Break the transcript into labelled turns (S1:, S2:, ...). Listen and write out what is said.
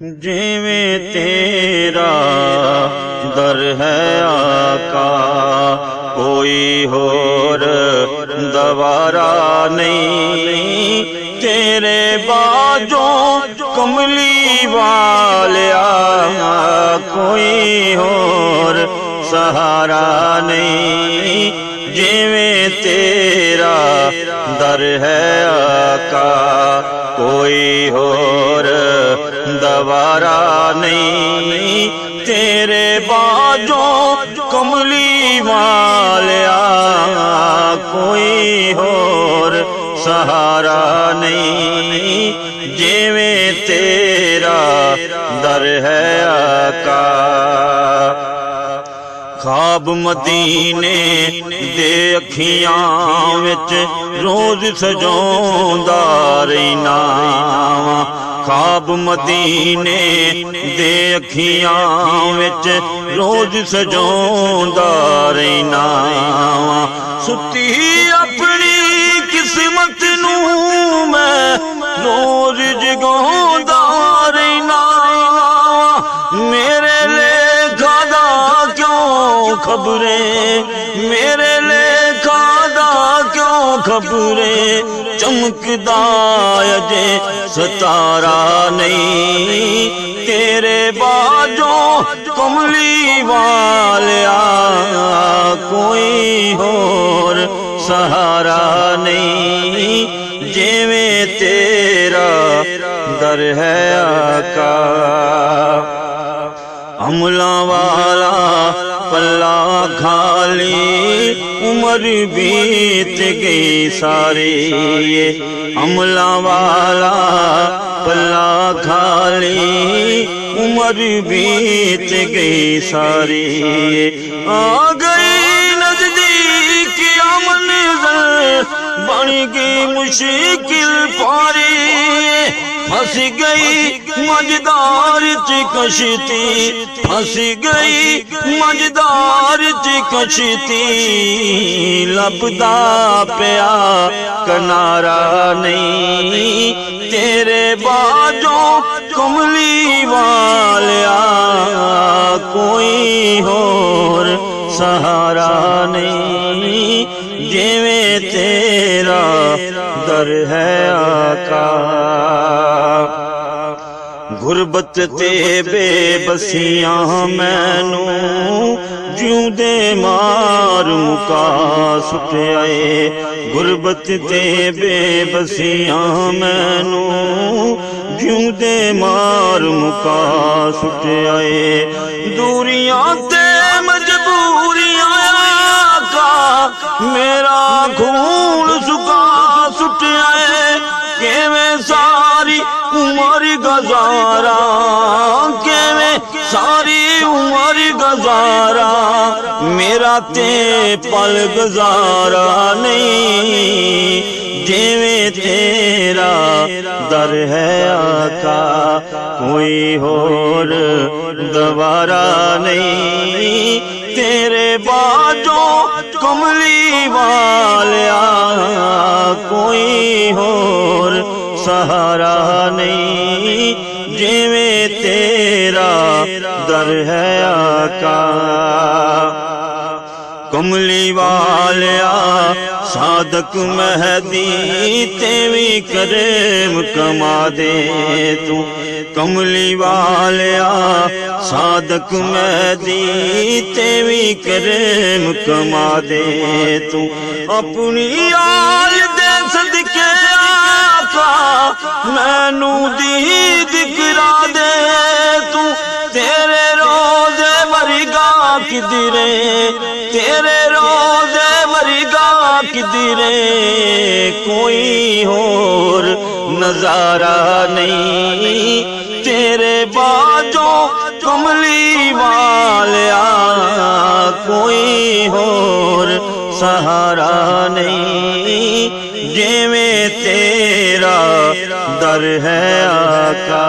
S1: जिवें तेरा दर है आका, कोई होर दवारा नहीं। तेरे बाजों कमली वालिया, कोई होर सहारा नहीं। जिवें तेरा दर है आका, कोई होर दवारा नहीं। तेरे बाजों कमली वालिया, कोई होर सहारा नहीं। जिवें तेरा दर है आका। ख्वाब मदीने दे अखियां विच रोज सजोंदा रहना। ख्वाब मदीने दे अखियां विच रोज सजोंदा रहना। सुती अपनी किस्मत नूं मैं रोज जगांदा रहना। मेरे लेखा दा क्यों खबरें, मेरे लेखा दा क्यों खबरें। चमकदा अजे सतारा नहीं। तेरे बाजों कमली वालिया, कोई होर सहारा नहीं। जिवें तेरा दर है आका। अमला वाला पल्ला खाली, उम्र बीत गई सारी। अमला वाला पल्ला खाली, उम्र बीत गई सारी। आ गई नजदीक मंज़िल, बन गई मुश्किल पारी। फंस गई मझदार च कश्ती, फंस गई मझदार च कश्ती। लभदा पिया किनारा नहीं। तेरे बाजों कमली वालिया, कोई होर सहारा नहीं। जिवें तेरा दर है आका। गुरबत ते बेबसियां मैनू जिउंदे मार मुका सुटियाए। गुरबत ते बेबसियां मैनू जिउंदे मार मुका सुटियाए। दूरियां ते मजबूरियां आका, मेरा खून सुका सुटियाए। केवें सारी उम्र गुजारा, केवें सारी उम्र गुजारा। मेरा ते पल गुजारा नहीं। जिवें तेरा दर है आका, कोई होर दवारा नहीं। तेरे बाजों कमली वालिया, कोई होर सहारा नहीं। जिवें तेरा दर है आका। कमली वालिया सादक महदी, तेवी करेम कमा दे तू। कमली वालिया सादक महदी, तेवी करेम कमा दे तू। अपनी आल दे सदके आका, मैनू दीद करा दे तू। तेरे रोज़े वर्गा किधरे, तेरे रोज़े वर्गा किधरे। कोई होर नजारा नहीं। तेरे बाजों कमली वालिया, कोई होर सहारा नहीं। जिवें तेरा दर है आका।